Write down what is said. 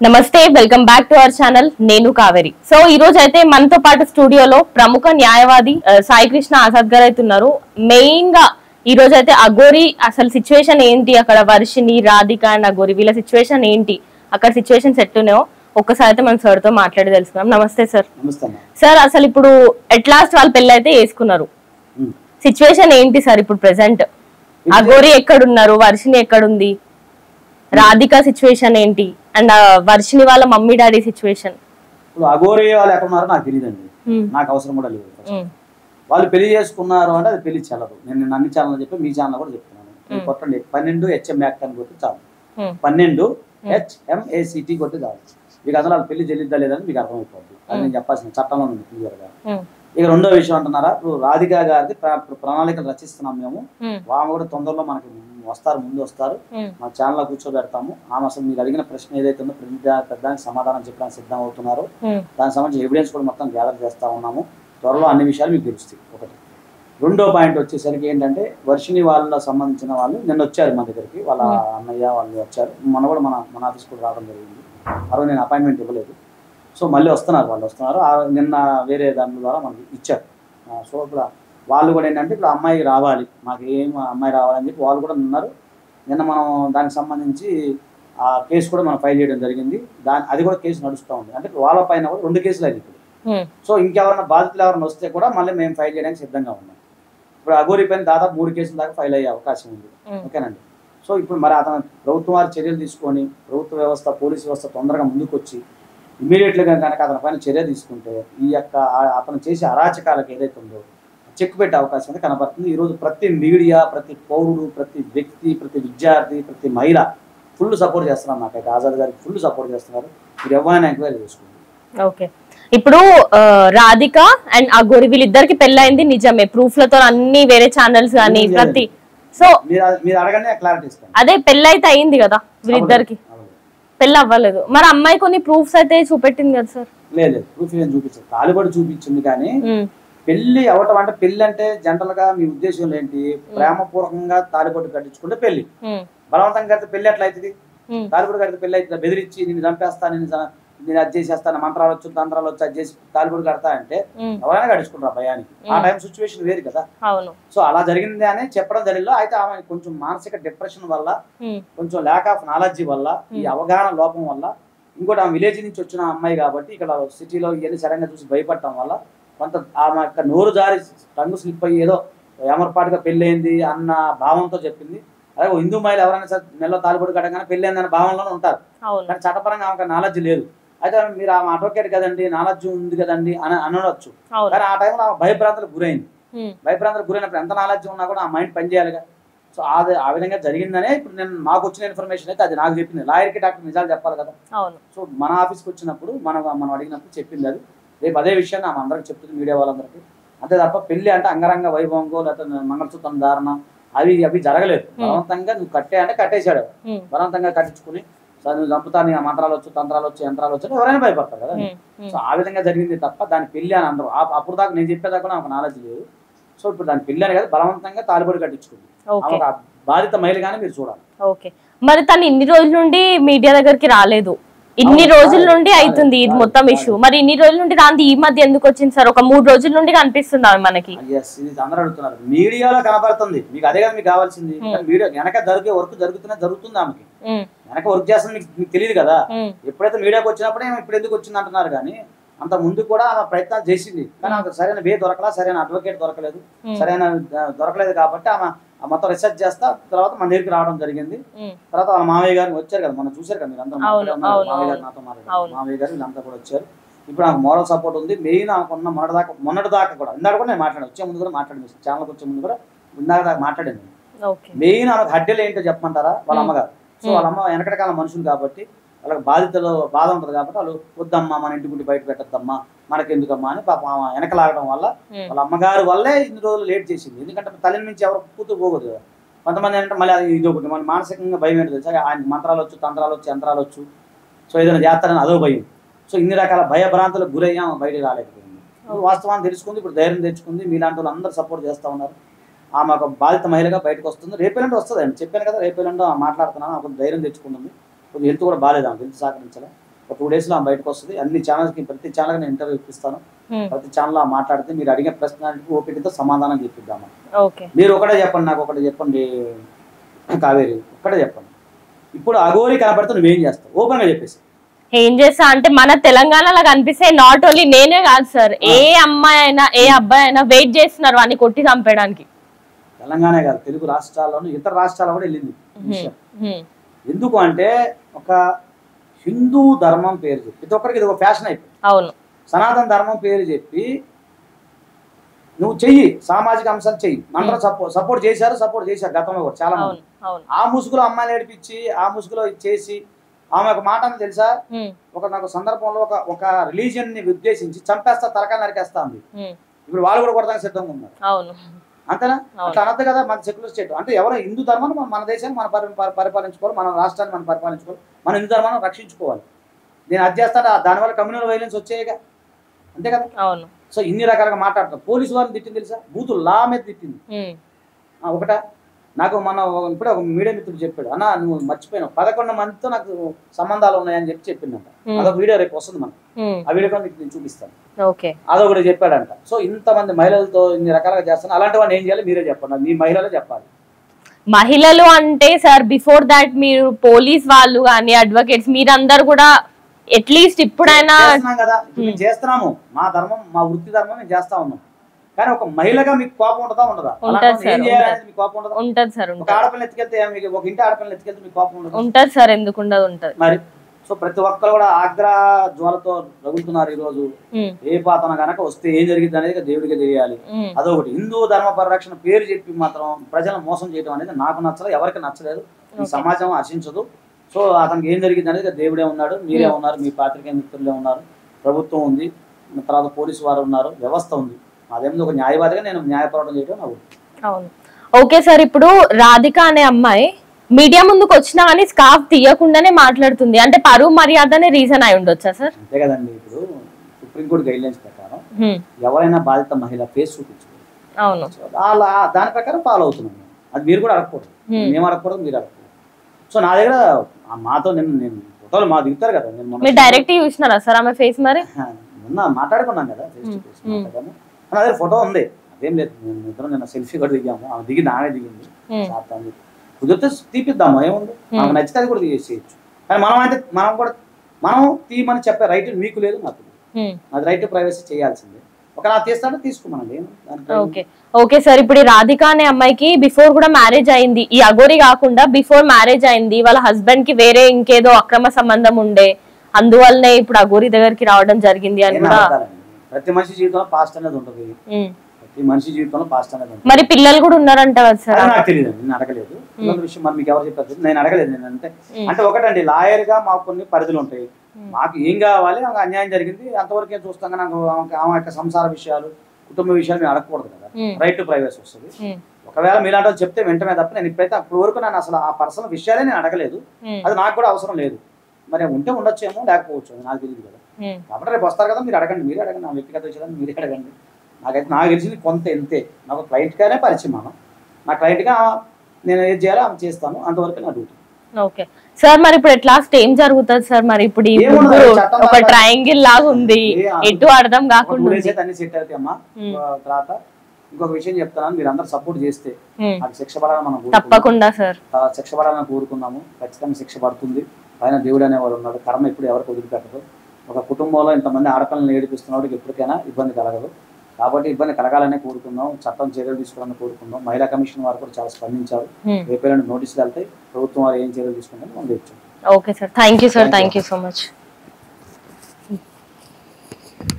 నమస్తే, welcome back to our channel. నేను Kaveri. So ఈ రోజు అయితే మనతో పాటు స్టూడియోలో ప్రముఖ న్యాయవాది సాయి కృష్ణ ఆజాద్ గారు అయితే ఉన్నారు. మెయిన్ గా ఈ రోజు అయితే అఘోరి అసలు సిచ్యువేషన్ ఏంటి, అక్కడ వర్షిని, రాధిక అండ్ అఘోరి వీళ్ళ సిచ్యువేషన్ ఏంటి, అక్కడ సిచ్యువేషన్ సెట్ ఉన్నాయో ఒక్కసారి అయితే మనం సార్ తో మాట్లాడి తెలుసుకున్నాం. నమస్తే సార్. సార్ అసలు ఇప్పుడు ఎట్ లాస్ట్ వాళ్ళు పెళ్లి అయితే వేసుకున్నారు, సిచ్యువేషన్ ఏంటి సార్ ఇప్పుడు ప్రెసెంట్? అఘోరి ఎక్కడున్నారు, వర్షిని ఎక్కడుంది, రాధిక సిచ్యువేషన్ ఏంటి, అండ్ వర్షిని వాళ్ళ మమ్మీ డాడీ సిచ్యువేషన్? ఇప్పుడు అఘోరి వాళ్ళు ఎక్కడ ఉన్నారో నాకు తెలియదండి, నాకు అవసరం కూడా లేదు. వాళ్ళు పెళ్లి చేసుకున్నారు అంటే అది పెళ్లి చెల్లదు. నేను అన్ని ఛానల్ చెప్పి మీ ఛానల్ కూడా చెప్తున్నాను. కొట్టండి 12 HM యాక్ట్ అని కొట్టి చాలు, 12 HMACT కొట్టి చాలు. మీకు అసలు వాళ్ళు పెళ్లి చెల్లిద్దా లేదని మీకు అర్థమైపోద్ది. అది నేను చెప్పాల్సిన చట్టంలో ఉంది క్లియర్ గా. ఇక రెండో విషయం అంటున్నారా, ఇప్పుడు రాధిక గారిది ప్రణాళికలు రచిస్తున్నాం మేము. ఆమె కూడా తొందరలో మనకి వస్తారు, ముందు వస్తారు, మా ఛానల్లో కూర్చోబెడతాము. ఆమె అసలు మీరు అడిగిన ప్రశ్న ఏదైతే ఉందో పెద్దానికి సమాధానం చెప్పడానికి సిద్ధం అవుతున్నారు. దానికి సంబంధించిన ఎవిడెన్స్ కూడా మొత్తం గ్యాదర్ చేస్తా ఉన్నాము. త్వరలో అన్ని విషయాలు మీకు తెలుస్తాయి. ఒకటి. రెండో పాయింట్ వచ్చేసరికి ఏంటంటే, వర్షిని వాళ్ళ సంబంధించిన వాళ్ళు నిన్న వచ్చారు మా దగ్గరికి, వాళ్ళ అన్నయ్య వాళ్ళు వచ్చారు. మన కూడా మన ఆఫీస్ కూడా రావడం జరిగింది. ఆ నేను అపాయింట్మెంట్ ఇవ్వలేదు, సో మళ్ళీ వస్తున్నారు. వాళ్ళు వస్తున్నారు, నిన్న వేరే దాని ద్వారా మనకి ఇచ్చారు. సో ఇప్పుడు వాళ్ళు కూడా ఏంటంటే, ఇప్పుడు అమ్మాయి రావాలి, మాకు అమ్మాయి రావాలని చెప్పి వాళ్ళు కూడా ఉన్నారు. నిన్న మనం దానికి సంబంధించి ఆ కేసు కూడా మనం ఫైల్ చేయడం జరిగింది. అది కూడా కేసు నడుస్తూ ఉంది. అంటే వాళ్ళ పైన కూడా 2 కేసులు అయింది ఇప్పుడు. సో ఇంకెవరైనా బాధితులు ఎవరైనా వస్తే కూడా మళ్ళీ మేము ఫైల్ చేయడానికి సిద్ధంగా ఉన్నాం. ఇప్పుడు అఘోరి పైన దాదాపు 3 కేసుల దాకా ఫైల్ అయ్యే అవకాశం ఉంది. ఓకేనండి. సో ఇప్పుడు మరి అతను ప్రభుత్వం వారి చర్యలు తీసుకొని, ప్రభుత్వ వ్యవస్థ, పోలీసు వ్యవస్థ తొందరగా ముందుకు వచ్చి ఇమీడియట్లీగా కనుక అతని పైన చర్య తీసుకుంటే ఈ యొక్క అతను చేసే అరాచకాలకు ఏదైతే ఉందో చెక్ పెట్టే అవకాశం అయితే కనబడుతుంది. ఈరోజు ప్రతి మీడియా, ప్రతి పౌరుడు, ప్రతి వ్యక్తి, ప్రతి విద్యార్థి, ప్రతి మహిళ ఫుల్ సపోర్ట్ చేస్తున్నారు. నాకైతే ఆజాద్ గారికి ఫుల్ సపోర్ట్ చేస్తున్నారు. మీరు ఎవరైనా ఎంక్వైరీ చేసుకోండి. ఓకే. ఇప్పుడు రాధిక అండ్ అఘోరి వీళ్ళిద్దరికి పెళ్ళైంది నిజమే, ప్రూఫ్లతో అన్ని వేరే ఛానల్స్ కానీ ప్రతి. సో మీరు అడగండి, క్లారిటీ ఇస్తాను. అదే పెళ్ళైతే అయింది కదా వీళ్ళిద్దరికి, పెళ్ళి అవ్వలేదు. మరి అమ్మాయి కొన్ని ప్రూఫ్స్ అయితే చూపెట్టింది కదా సార్? లేదు, ప్రూఫ్ ఏం చూపించదు, తాలిబడి చూపించింది. కానీ పెళ్లి అవటం అంటే, పెళ్లి అంటే జనరల్ గా మీ ఉద్దేశంలో ఏంటి? ప్రేమపూర్వకంగా తాలిబొట్టు కట్టించుకుంటే పెళ్లి. బలవంతంగా కడితే పెళ్లి ఎట్లా అవుతుంది? తాలిబొట్టు కడితే పెళ్లి అవుతుంది. బెదిరించి నేను చంపేస్తా, నేను అది చేసేస్తాను, మంత్రాలు వచ్చు, తంత్రాలు వచ్చి అది చేసి తాలిబొట్టు కడతా అంటే ఎవరైనా కట్టించుకుంటారు భయానికి. ఆ టైం సిచ్యువేషన్ వేరు కదా. సో అలా జరిగింది అని చెప్పడం జరిగిందో. అయితే ఆమె కొంచెం మానసిక డిప్రెషన్ వల్ల, కొంచెం ల్యాక్ ఆఫ్ నాలెడ్జ్ వల్ల, ఈ అవగాహన లోపం వల్ల, ఇంకోటి ఆమె విలేజ్ నుంచి వచ్చిన అమ్మాయి కాబట్టి ఇక్కడ సిటీలో ఇవన్నీ సడన్గా చూసి భయపడటం వల్ల కొంత ఆమె యొక్క నోరు జారి టంగు స్లిప్ అయ్యి ఏదో ఎమర్పాటుగా పెళ్ళయింది అన్న భావంతో చెప్పింది. అలాగే హిందూ మహిళ ఎవరైనా సరే నెలలో తాలిబొట్టు కట్టగానే పెళ్ళైంది అనే భావంలోనే ఉంటారు. కానీ చట్టపరంగా ఆమెకు నాలెడ్జ్ లేదు. అయితే మీరు ఆమె అడ్వకేట్ కదండి, నాలెడ్జ్ ఉంది కదండి అని అనవచ్చు. కానీ ఆ టైంలో ఆమె భయభ్రాంతులకు గురైంది. భయభ్రాంతులకు గురైనప్పుడు ఎంత నాలెడ్జ్ ఉన్నా కూడా ఆ మైండ్ పనిచేయాలిగా. సో అది ఆ విధంగా జరిగిందనే ఇప్పుడు నేను మాకు వచ్చిన ఇన్ఫర్మేషన్ అయితే అది నాకు చెప్పింది. లాయర్కి డాక్టర్ నిజాలు చెప్పాలి కదా. సో మన ఆఫీస్కి వచ్చినప్పుడు మనం అడిగినప్పుడు చెప్పింది అది. రేపు అదే విషయాన్ని ఆమె అందరికి చెప్తుంది, మీడియా వాళ్ళందరికీ. అంతే తప్ప పెళ్లి అంటే అంగరంగ వైభవంగో లేకపోతే మంగళసూత్రం ధారణ అవి జరగలేదు. బలవంతంగా నువ్వు కట్టే అంటే కట్టేశాడు, బలవంతంగా కట్టించుకుని నువ్వు చంపుతా, నీ మంత్రాలు వచ్చు, తంత్రాలు వచ్చు, యంత్రాలు వచ్చు ఎవరైనా భయపడతారు కదా. సో ఆ విధంగా జరిగింది తప్ప దాని పెళ్లి అని అందరూ అప్పుడు దాకా నేను చెప్పేదాకా నాకు నాలెడ్జ్ లేదు. సో ఇప్పుడు దాని పెళ్లి అని కదా, బలవంతంగా తాలిబొట్టు కట్టించుకుంది. బాధిత మహిళగానే మీరు చూడాలి. ఓకే. మరి తను ఇన్ని రోజుల నుండి మీడియా దగ్గరికి రాలేదు, ఇన్ని రోజుల నుండి అవుతుంది ఇది మొత్తం ఇష్యూ. మరి ఇన్ని రోజుల నుండి రాంది ఈ మధ్య ఎందుకు వచ్చింది సార్? ఒక 3 రోజుల నుండి కనిపిస్తుంది ఆమె మనకి. అందరూ అడుగుతున్నారు, మీడియాలో కనబడుతుంది మీకు, అదే కదా మీకు కావాల్సింది. మీడియా వెనక జరిగే వర్క్ జరుగుతుంది ఆమెకి, వెనక వర్క్ చేస్తుంది మీకు తెలియదు కదా. ఎప్పుడైతే మీడియాకి వచ్చినప్పుడే ఇప్పుడు ఎందుకు వచ్చింది అంటున్నారు. కానీ అంత ముందు కూడా ఆమె ప్రయత్నాలు చేసింది. కానీ ఆమెకు సరైన వే దొరకలా, సరైన అడ్వకేట్ దొరకలేదు, సరైన దొరకలేదు కాబట్టి ఆమె మొత్తం రీసెర్చ్ చేస్తా తర్వాత మన దగ్గరికి రావడం జరిగింది. తర్వాత వాళ్ళ మామయ్య గారిని వచ్చారు కదా, మనం చూసారు కదా, మీరు అందరూ మామయ్య గారు నాతో మాట్లాడారు, మామయ్య గారు వీళ్ళంతా కూడా వచ్చారు. ఇప్పుడు నాకు మోరల్ సపోర్ట్ ఉంది. మెయిన్ ఆమెకున్న మొన్నటి దాకా కూడా ఇందాక కూడా నేను మాట్లాడాను, వచ్చే ముందు కూడా మాట్లాడింది, ఛానల్కి వచ్చే ముందు కూడా ఇందాక దాకా మాట్లాడింది. మెయిన్ ఆమెకు హడ్డీలు ఏంటో చెప్పమంటారా? వాళ్ళ అమ్మగారు. సో వాళ్ళ అమ్మ వెనకటి కాలం మనుషులు కాబట్టి వాళ్ళకి బాధ ఉంటుంది కాబట్టి వాళ్ళు వద్దమ్మా, మన ఇంటి గుండి బయట పెట్టద్దమ్మా, మనకెందుకమ్మా అని పాప వెనకలాగడం వల్ల వాళ్ళ అమ్మగారు వల్లే ఇన్ని రోజులు లేట్ చేసింది. ఎందుకంటే తల్లిని మించి ఎవరు కూతురు పోకూడదు కదా. కొంతమంది ఏంటంటే మళ్ళీ అది ఇది ఒకటి, మన మానసికంగా భయం ఏంటో తెలుసా, ఆయన మంత్రాలు వచ్చు, తంత్రాలు వచ్చు, యంత్రాలు వచ్చు, సో ఏదైనా చేస్తారని అదో భయం. సో ఇన్ని రకాల భయభ్రాంతులకు గురయ్యా బయటకు రాలేకపోయింది. వాస్తవాన్ని తెలుసుకుంది, ఇప్పుడు ధైర్యం తెచ్చుకుంది. మీలాంటి వాళ్ళు అందరూ సపోర్ట్ చేస్తూ ఉన్నారు. ఆమె ఒక బాధిత మహిళగా బయటకు వస్తుంది. రేపేలంటే వస్తుంది అండి, చెప్పాను కదా, రేపేలంటే మాట్లాడుతున్నాను. కొంచెం ధైర్యం తెచ్చుకుంటుంది. కొంచెం హెల్త్ కూడా బాగాలేదు, ఆమె హెల్త్ సహకరించాలి. ఒక 2 days లో ఆమె బయటకు వస్తుంది. అన్ని ఛానల్స్కి ప్రతి ఛానల్ నేను ఇంటర్వ్యూ ఇప్పిస్తాను. ప్రతి ఛానల్ మాట్లాడితే మీరు అడిగే ప్రశ్నలకు ఓపికతో సమాధానం చెప్పిద్దామా. మీరు ఒకటే చెప్పండి, నాకు ఒకటి చెప్పండి కావేరి, ఒక్కటే చెప్పండి. ఇప్పుడు అఘోరి కనపడితే నువ్వేం చేస్తావు? ఓపెన్ గా చెప్పేసి. ఏం చేస్తా అంటే మన తెలంగాణలో కనిపిస్తే నాట్ ఓన్లీ నేనే కాదు సార్, ఏ అమ్మాయి అయినా ఏ అబ్బాయి అయినా వెయిట్ చేస్తున్నారు వాడిని కొట్టి చంపేయడానికి. తెలంగాణ కాదు, తెలుగు రాష్ట్రాల్లోనూ ఇతర రాష్ట్రాల్లో కూడా వెళ్ళింది. ఎందుకు అంటే ఒక హిందూ ధర్మం పేరు చెప్పి ప్రతి ఒక్కరికి ఇది ఒక ఫ్యాషన్ అయిపోయింది. అవును, సనాతన ధర్మం పేరు చెప్పి నువ్వు చెయ్యి, సామాజిక అంశాలు చెయ్యి, అందరూ సపోర్ట్ చేశారు గతంలో కూడా చాలా మంది. ఆ ముసుగులో అమ్మాయిని ఏడిపించి ఆ ముసుగులో చేసి ఆమె ఒక మాట అని తెలుసా, నాకు సందర్భంలో ఒక రిలీజియన్ ని ఉద్దేశించి చంపేస్తా, తలకాయ నరికేస్తా ఉంది. ఇప్పుడు వాళ్ళు కూడా కొడతానికి సిద్ధంగా ఉన్నారు. అంతేనా? అట్లా అనద్దు కదా. మన సెక్యులర్ స్టేట్ అంటే ఎవరో హిందూ ధర్మాన్ని మన దేశాన్ని మనం పరిపాలించుకోవాలి, మన రాష్ట్రాన్ని మనం పరిపాలించుకోవాలి, మన హిందూ ధర్మాన్ని రక్షించుకోవాలి. నేను అది చేస్తాను, దానివల్ల కమ్యూనల్ వైలెన్స్ వచ్చాయిగా, అంతే కదా. సో ఇన్ని రకాలుగా మాట్లాడతాం. పోలీసు వాళ్ళని తిట్టింది తెలుసా, బూతులు లా మీద తిట్టింది. ఒకట నాకు ఇప్పుడే ఒక మీడియా మిత్రుడు చెప్పాడు, అన్న నువ్వు మర్చిపోయినావు 11 మందితో నాకు సంబంధాలు ఉన్నాయని చెప్పిందంట. అదొక వీడియో రేపు వస్తుంది మనకు, ఆ వీడియో కూడా నేను చూపిస్తాను. అదొకటి చెప్పాడంట. సో ఇంతమంది మహిళలతో ఇన్ని రకాలుగా చేస్తాను, అలాంటి వాడిని ఏం చేయాలి మీరే చెప్పండి, మీ మహిళలే చెప్పాలి. మహిళలు అంటే సార్ బిఫోర్ దాట్ మీరు పోలీస్ వాళ్ళు కానీ అడ్వకేట్స్ మీరందరూ కూడా అట్లీస్ట్ ఇప్పుడైనా కదా మేము చేస్తున్నాము, మా ధర్మం మా వృత్తి ధర్మం మేము చేస్తా ఉన్నాం. కానీ ఒక మహిళగా మీకు కోపం ఉంటుందా ఉండదా? ఉంటది సార్. ఒక ఆడపిల్ల ఎత్తుకెళ్తే, ఒక ఇంటి ఆడపిల్ల ఎత్తుకెళ్తే మీకు కోపం ఉండదు? ఉంటది సార్, ఎందుకు ఉండదు, ఉంటది మరి. సో ప్రతి ఒక్కరు కూడా ఆగ్రహ జ్వాలతో రగులుతున్నారు ఈ రోజు. ఏ పాతన కనుక వస్తే ఏం జరిగింది అనేది దేవుడికి తెలియాలి. అదొకటి. హిందూ ధర్మ పరిరక్షణ పేరు చెప్పి మాత్రం ప్రజలను మోసం చేయడం అనేది నాకు నచ్చలేదు, ఎవరికి నచ్చలేదు, ఈ సమాజం హర్షించదు. సో అతనికి ఏం జరిగింది అనేది దేవుడే ఉన్నాడు, మీరే ఉన్నారు, మీ పాత్రికేయ మిత్రులే ఉన్నారు, ప్రభుత్వం ఉంది, తర్వాత పోలీసు వారు ఉన్నారు, వ్యవస్థ ఉంది. అదేమో ఒక న్యాయవాదిగా నేను న్యాయ పోరాటం చేయడం నాకు. అవును, ఓకే సార్. ఇప్పుడు రాధిక అనే అమ్మాయి మీడియా ముందుకు వచ్చినా కానీ స్కార్ఫ్ తీయకుండానే మాట్లాడుతుంది, అంటే పరువు మర్యాదనే రీజన్ అయి ఉండొచ్చా సార్? అంతే కదండి. ఇప్పుడు సుప్రీంకోర్టు గైడ్ లైన్స్ ప్రకారం ఎవరైనా బాధిత మహిళ ఫేస్ చూపించుకోవాలి. అవును, దాని ప్రకారం ఫాలో అవుతున్నాం. అది మీరు కూడా అడగకూడదు, మేము అడగకూడదు, మీరు అడగకూడదు. సో నా దగ్గర మాతో నేను ఫోటోలు మా దిగుతారు కదా, మీరు డైరెక్ట్ చూసినారా సార్ ఆమె ఫేస్? మరి మాట్లాడుకున్నాం కదా, నా దగ్గర ఫోటో ఉంది, అదేం లేదు. మేము నిన్న సెల్ఫీ కూడా దిగాము, ఆమె దిగింది, ఆమె దిగింది. కుదిరితే తీపిద్దాము, ఏముంది, ఆమెకు నచ్చితే అది కూడా తీసేయచ్చు. కానీ మనం తీయమని చెప్పే రైట్ మీకు లేదు, నాకు లేదు. అది రైట్ ప్రైవసీ చేయాల్సిందే. ఒకవేళ తీస్తాడో తీసుకోమనండి. Okay sir. ఇప్పుడు రాధిక అనే అమ్మాయికి బిఫోర్ కూడా మ్యారేజ్ అయింది, ఈ అఘోరి కాకుండా బిఫోర్ మ్యారేజ్ అయింది. వాళ్ళ హస్బెండ్ కి వేరే ఇంకేదో అక్రమ సంబంధం ఉండే, అందువల్లనే ఇప్పుడు అఘోరి దగ్గరికి రావడం జరిగింది అని కూడా. ప్రతి మనిషి జీవితంలో పాస్ట్ అనేది ఉంటుంది, ప్రతి మనిషి జీవితంలో పాస్ట్ అనేది ఉంటుంది. మరి పిల్లలు కూడా ఉన్నారంట కదా సార్? నాకు తెలియదు, నేను అడగలేదు పిల్లల విషయం. మరి మీకు ఎవరు చెప్పారు? నేను అడగలేదు. నేను అంటే ఒకటండి, లాయర్ గా మాకు కొన్ని పరిధులు ఉంటాయి. మాకు ఏం కావాలి, ఆమె అన్యాయం జరిగింది అంతవరకే చూస్తాం. నాకు ఆమె యొక్క సంసార విషయాలు, కుటుంబ విషయాలు మేము అడగకూడదు కదా, రైట్ టు ప్రైవసీ వస్తుంది. ఒకవేళ మీలాంటి వాళ్ళు చెప్తే వెంటనే తప్ప నేను ఇప్పుడైతే అప్పటి వరకు నేను అసలు ఆ పర్సనల్ విషయాలే నేను అడగలేదు. అది నాకు కూడా అవసరం లేదు. మరి ఉంటే ఉండొచ్చేమో, లేకపోవచ్చు, నాకు తెలియదు కదా. కాబట్టి రేపు వస్తారు కదా, మీరు అడగండి, మీరే అడగండి, నా వ్యక్తిగత విషయాన్ని మీరే అడగండి. నాకు తెలిసింది కొంత ఎంతే. నాకు క్లయింట్గానే పరిచయం, నా క్లయింట్గా నేను ఏది చేయాలో ఆమె చేస్తాను, అంతవరకు నా డ్యూటీ. Okay sir. మరి ఇప్పుడు ఎట్లా ఏం జరుగుతుంది సార్? మరి ఇప్పుడు ఒక ట్రయాంగిల్ లాగా ఉంది, ఎటు అర్థం కాకుండా అన్ని సెట్ అవుతాయి అమ్మా. తర్వాత ఇంకొక విషయం చెప్తాను, మీరు అందరు సపోర్ట్ చేస్తే నాకు శిక్ష పడాలని మనం తప్పకుండా సార్ శిక్ష పడాలని కోరుకున్నాము. ఖచ్చితంగా శిక్ష పడుతుంది. పైన దేవుడు అనేవాడు ఉన్నాడు, కర్మ ఎప్పుడు ఎవరికి వదిలిపెట్టదు. ఒక కుటుంబంలో ఇంతమంది ఆడపిల్లలను ఏడిపిస్తున్నవాడికి ఎప్పటికైనా ఇబ్బంది కలగదు. కాబట్టి ఇబ్బంది కలగాలనే కోరుకుందాం, చట్టం చర్యలు తీసుకోవాలని కోరుకుందాం. మహిళా కమిషన్ వారు కూడా చాలా స్పందించారు. రేపు నోటీసులు వెళ్తాయి, ప్రభుత్వం వారు ఏం చర్యలు తీసుకుంటారో మనం తెచ్చు. Okay sir, thank you sir, thank you so much.